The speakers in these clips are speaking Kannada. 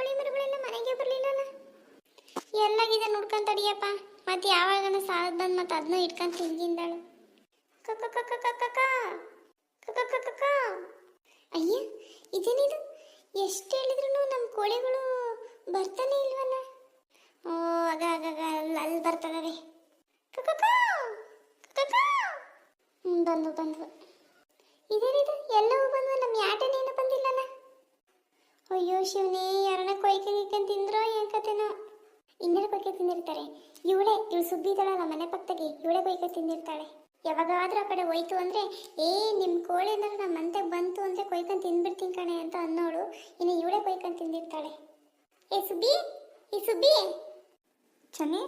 ಕೋಳಿ ಮರಿಗಳೆಲ್ಲ ಮನೆಗೆ ಬರಲಿಲ್ಲಲ್ಲ. ಎಲ್ಲಾಗಿದೆ ನೋಡ್ಕೊಂತ ತಡಿಯಪ್ಪ. ಮತ್ತೆ ಯಾವಾಗನ ಸಾಲದ ಬಂದು ಮತ್ತೆ ಅದನ್ನ ಇಟ್ಕೊಂಡು ತಿಂದಿಂದಾಳು. ಕಕ್ಕ ಕಕ್ಕ ಕಕ್ಕ ಕಕ್ಕ ಕಕ್ಕ ಕಕ್ಕ. ಅಯ್ಯ, ಇದೇನಿದು? ಎಷ್ಟು ಹೇಳಿದ್ರು ನಮ್ಮ ಕೋಳಿಗಳು ಬರ್ತಾನೆ ಇಲ್ವಲ್ಲ. ಓ, ಆಗ ಆಗಾಗ ಅಲ್ಲಿ ಬರ್ತದವೆ. ಕಕ್ಕ ಕಕ್ಕ. ಬಂದ್ವು. ಇದೇನಿದು? ಎಲ್ಲವೂ ಬಂದ್ವು, ನಮ್ಮ ಯಾಟನೇನು ಬಂದಿಲ್ಲಲ್ಲ. ಅಯ್ಯೋ ಶಿವನೇ, ಯಾರನ್ನ ಕೊಯ್ಕೊಂಡು ತಿಂದ್ರೋ ಏನ್ ಕತೆನೋ. ಇನ್ನೆಲ್ಲ ಕೊಯ್ಕೊಂಡು ತಿಂದಿರ್ತಾರೆ. ಇವಳು ಸುಬ್ಬಿ ಇದ್ದಾಳಲ್ಲ ಮನೆ ಪಕ್ಕದಾಗೆ, ಇವಳೇ ಕೊಯ್ಕೊಂಡು ತಿಂದಿರ್ತಾಳೆ. ಯಾವಾಗಾದ್ರೂ ಆ ಕಡೆ ಹೋಯ್ತು ಅಂದ್ರೆ, ನಿಮ್ಮ ಕೋಳಿ ಅಂದ್ರೆ ನಮ್ಮ ಮಂತೆಗೆ ಬಂತು ಅಂದ್ರೆ ಕೊಯ್ಕೊಂಡು ತಿಂದ್ಬಿಡ್ತೀನಿ ಕಣೆ ಅಂತ ಅನ್ನೋಳು. ಇನ್ನು ಇವಳೇ ಕೊಯ್ಕೊಂಡು ತಿಂದಿರ್ತಾಳೆ. ಈ ಸುಬ್ಬಿ ಚನ್ನಿ,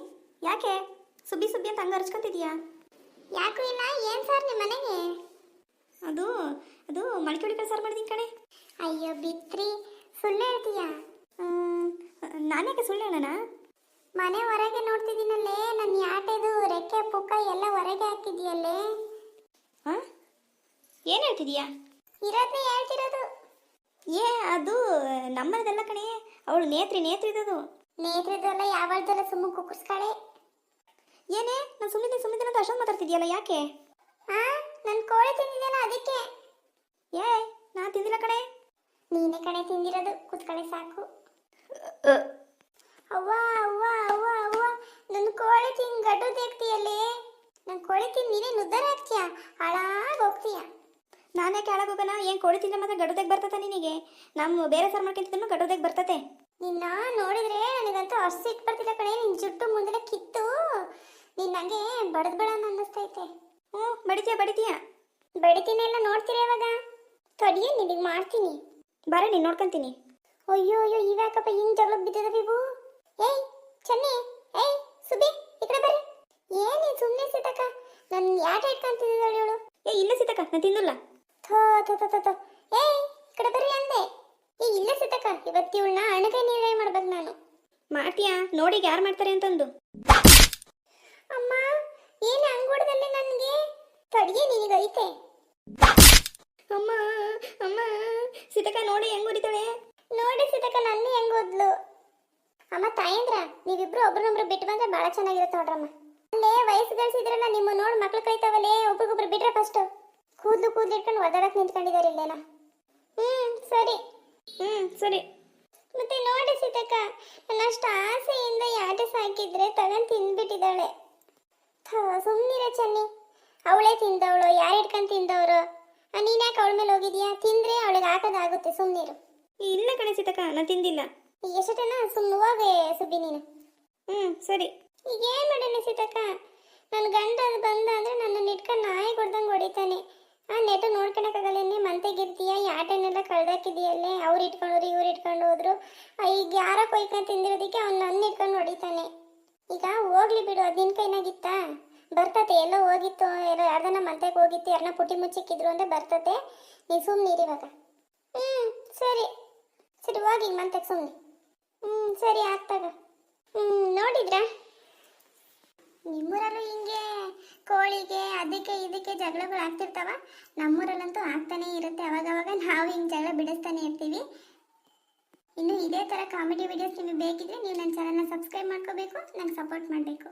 ಯಾಕೆ ಸುಬ್ಬಿ ಅಂತ ಹಂಗ ಅರ್ಚ್ಕೊಂತಿದ್ಯಾ? ಯಾಕೂ ಇಲ್ಲ. ಏನ್ ಸರ್ ನಿಮ್ಮ ಮನೆಗೆ? ಅದು ಅದು ಮಳಕೆ ಹುಡುಕಲ್ ಸಾರು ಮಾಡಿದೀನಿ ಕಣೆ. ಅಯ್ಯೋ ಬಿತ್ರಿ, ಸುಳ್ಳು ಹೇಳ್ತೀಯಾ? ನಾನ್ಯಾಕೆ ಸುಳ್ಳು ಹೇಳೋಣ? ಮನೆ ಹೊರಗೆ ನೋಡ್ತಿದ್ದೀನಲ್ಲೇ, ನನ್ನ ಯಾಟೆದು ರೆಕ್ಕೆ ಪುಕ್ಕ ಎಲ್ಲ ಹೊರಗೆ ಹಾಕಿದ್ಯಲ್ಲೇ. ಹಾಂ, ಏನು ಹೇಳ್ತಿದೀಯಾ? ಇರೋದನ್ನೇ ಹೇಳ್ತಿರೋದು. ಅದು ನಮ್ಮದೆಲ್ಲ ಕಣೆ, ಅವಳು ನೇತ್ರಿ ಇದದು. ನೇತ್ರಿದಲ್ಲ, ಯಾವಳ್ದಲ್ಲ, ಸುಮ್ಮ ಕುಕ್ಕರ್ಸ್ಕಳೆ. ಏನೇ ನಾನು ಸುಮ್ಮನೆ ಅಂತ ಅಷ್ಟೊಂದು ಮಾತಾಡ್ತಿದ್ಯಲ್ಲ, ಯಾಕೆ? ನನ್ನ ಕೋಳಿ ತಿಂದಿದ್ದೇನ ಅದಕ್ಕೆ. ನಾನು ತಿಂದಿಲ್ಲ ಕಣೆ. ನೀನೇ ಕಣೆ ತಿಂದಿರೋದು, ಕುತ್ಕಳೆ ಸಾಕು. ಅವ್ವ ಅವ್ವ ಅವ್ವ ಅವ್ವ, ನನ್ನ ಕೋಳಿ ತಿಂದು ಗಡ್ಡು ತೆಗ್ತೀಯಲ್ಲೇ. ನನ್ನ ಕೋಳಿ ತಿಂದು ನೀನೇ ನುದ್ದಾರ ಹಾಕ್ತೀಯ, ಹಾಳಾಗಿ ಹೋಗ್ತೀಯ. ನಾನ್ಯಾಕೆ ಹಾಳಾಗೋಗಲ್ಲ? ಏನು ಕೋಳಿ ತಿಂದ ಮಾತ್ರ ಗಡ್ಡುದಾಗ ಬರ್ತತೆ ನಿನಗೆ? ನಮ್ಮ ಬೇರೆ ಸಾರು ಮಾಡ್ಕೊಂತಿದ್ದನು ಗಡ್ಡುದಾಗ ಬರ್ತತೆ. ನಿನ್ನ ನೋಡಿದ್ರೆ ನನಗಂತೂ ಅಷ್ಟು ಸಿಟ್ಟು ಬರ್ತಿಲ್ಲ ಕಣೆ. ನಿನ್ನ ಜುಟ್ಟು ಮುಂದೆ ಕಿತ್ತು ನಿನ್ನ ಹಂಗೆ ಬಡದ್ಬೇಡ ಅನ್ನಿಸ್ತೈತೆ. ಬಡಿತೀಯ ಬಡಿತೀನಿ ಎಲ್ಲ ನೋಡ್ತೀರ ಇವಾಗ. ತಡಿಯೇ, ನಿನಗೆ ಮಾಡ್ತೀನಿ. ಬಾರೆ, ನೀನು ನೋಡ್ಕೊಂತೀನಿ. ಅಯ್ಯೋ ಇವ್ಯಾಕಪ್ಪ ಹಿಂಗ್ ಜಗಳ ಬಿದ್ದದ ಬಿಬು? ಏಯ್ ಚನ್ನಿ, ಏಯ್ ಸುಬ್ಬಿ, ಈ ಕಡೆ ಬರ್ರಿ. ಏನಿ ಸುಮ್ಮನೆ ಸಿತಕ್ಕ, ನನ್ನ ಯಾಟ ಇಟ್ಕೊಂತಿದ್ದಾಳೆ ಇವಳು. ಇಲ್ಲ ಸೀತಕ್ಕ, ನಾನು ತಿಂದಿಲ್ಲ. ಏಯ್ ಈ ಕಡೆ ಬರ್ರಿ ಅಂದೆ. ಇಲ್ಲ ಸಿತಕ್ಕ, ಇವತ್ತು ಇವಳನ್ನ ಅಣಗೆ ನೀರೇ ಮಾಡ್ಬೇಕು ನಾನು. ಮಾಡ್ತೀಯಾ? ನೋಡಿ ಯಾರು ಮಾಡ್ತಾರೆ ಅಂತಂದು. ಅಮ್ಮ, ಏನು ಹಂಗೋಡ್ದಲ್ಲೇ ನನಗೆ? ತಡಿಯೇ, ನಿನಗೈತೆ. ಅಮ್ಮ ಸೀತಕ್ಕ ನೋಡಿ ಹೆಂಗ್ ಹೊಡಿತಾಳೆ ನೋಡಿ. ಸೀತಕ್ಕ ನನ್ನ ಹೆಂಗ್ ಓದ್ಲು. ಅಮ್ಮ ತಾಯಂದ್ರ, ನೀವಿಬ್ರು ಒಬ್ರನ್ನೊಬ್ರು ಬಿಟ್ಟು ಬಂದ್ರೆ ಬಹಳ ಚೆನ್ನಾಗಿರುತ್ತೆ ನೋಡ್ರಮ್ಮ. ಅಲ್ಲೇ ವಯಸ್ಸು ಗಳಿಸಿದ್ರಲ್ಲ, ನಿಮ್ಮ ನೋಡಿ ಮಕ್ಳು ಕೈತಾವಲ್ಲೇ, ಒಬ್ರಿಗೊಬ್ರು ಬಿಟ್ರೆ ಫಸ್ಟ್ ಕೂದ್ಲು ಇಟ್ಕೊಂಡು ಒದಾಡಕ್ ನಿಂತ್ಕೊಂಡಿದ್ದಾರೆ ಇಲ್ಲೇನ. ಸರಿ. ಮತ್ತೆ ನೋಡಿ ಸೀತಕ್ಕ, ನನ್ನಷ್ಟು ಆಸೆಯಿಂದ ಯಾಟೆ ಸಾಕಿದ್ರೆ ತಗೊಂಡು ತಿಂದ್ಬಿಟ್ಟಿದ್ದಾಳೆ. ಸುಮ್ಮನಿರ ಚನ್ನಿ, ಅವಳೇ ತಿಂದವಳು, ಯಾರು ಇಟ್ಕೊಂಡು ತಿಂದವರು? ನೀನ್ಯಾಕೆ ಅವಳ ಮೇಲೆ ಹೋಗಿದ್ಯಾ? ತಿಂದ್ರೆ ಅವಳಿಗೆ ಹಾಕೋದಾಗುತ್ತೆ, ಸುಮ್ಮನಿರು. ಇಲ್ಲ ಕಣೆ ಸೀತಕ್ಕ, ನಾನು ತಿಂದಿಲ್ಲ. ಎಷ್ಟೇನ ಸುಮ್ಮನೆ ಹೋಗೆ ಸುಬ್ಬಿ ನೀನು. ಸರಿ. ಈಗ ಏನ್ ಮಾಡೋಣ ಸೀತಕ್ಕ, ನನ್ನ ಗಂಡ ಬಂದ ಅಂದ್ರೆ ನನ್ನನ್ನು ಇಟ್ಕೊಂಡು ನಾಯಿ ಕೊಡ್ದಂಗೆ ಹೊಡಿತಾನೆ. ನೆಟ್ಟು ನೋಡ್ಕೊಳಕ್ಕಾಗಲ್ಲ. ಮಂತೆಗಿರ್ತೀಯ, ಯಾಟನ್ನೆಲ್ಲ ಕಳ್ದಾಕಿದೀಯಲ್ಲೇ. ಅವ್ರು ಇಟ್ಕೊಂಡ್ರು, ಇವ್ರು ಇಟ್ಕೊಂಡು ಹೋದ್ರು. ಈಗ ಯಾರ ಕೊಯ್ಕೊಂಡು ತಿಂದಿರೋದಕ್ಕೆ ಅವ್ನು ನನ್ನ ಇಟ್ಕೊಂಡು ಹೊಡಿತಾನೆ. ಈಗ ಹೋಗ್ಲಿ ಬಿಡು, ಅದು ನಿನ್ನ ಕೈನಾಗಿತ್ತಾ? ಬರ್ತತೆ, ಎಲ್ಲ ಹೋಗಿತ್ತು, ಎಲ್ಲ ಯಾರ್ದನ್ನ ಮಂತೆಗೆ ಹೋಗಿತ್ತು, ಯಾರನ್ನ ಪುಟಿ ಮುಚ್ಚಿಕ್ಕಿದ್ರು ಅಂದ್ರೆ ಬರ್ತತೆ. ನೀನು ಸುಮ್ಮನೆ ಇವಾಗ. ಸರಿ ಹೋಗಿ ಮಂತೆಗೆ ಸುಮ್ಮನೆ. ಸರಿ ಆಗ್ತಾಗ. ನೋಡಿದ್ರಾ, ನಿಮ್ಮೂರಲ್ಲೂ ಹಿಂಗೆ ಕೋಳಿಗೆ ಅದಕ್ಕೆ ಇದಕ್ಕೆ ಜಗಳಗಳು ಆಗ್ತಿರ್ತಾವ. ನಮ್ಮೂರಲ್ಲಂತೂ ಆಗ್ತಾನೆ ಇರುತ್ತೆ. ಅವಾಗವಾಗ ನಾವು ಹಿಂಗೆ ಜಗಳ ಬಿಡಿಸ್ತಾನೆ ಇರ್ತೀವಿ. ಇನ್ನು ಇದೇ ಥರ ಕಾಮಿಡಿ ವಿಡಿಯೋಸ್ ನಿಮಗೆ ಬೇಕಿದ್ರೆ ನೀವು ನನ್ನ ಚಾನಲ್ನ ಸಬ್ಸ್ಕ್ರೈಬ್ ಮಾಡ್ಕೋಬೇಕು, ನಂಗೆ ಸಪೋರ್ಟ್ ಮಾಡಬೇಕು.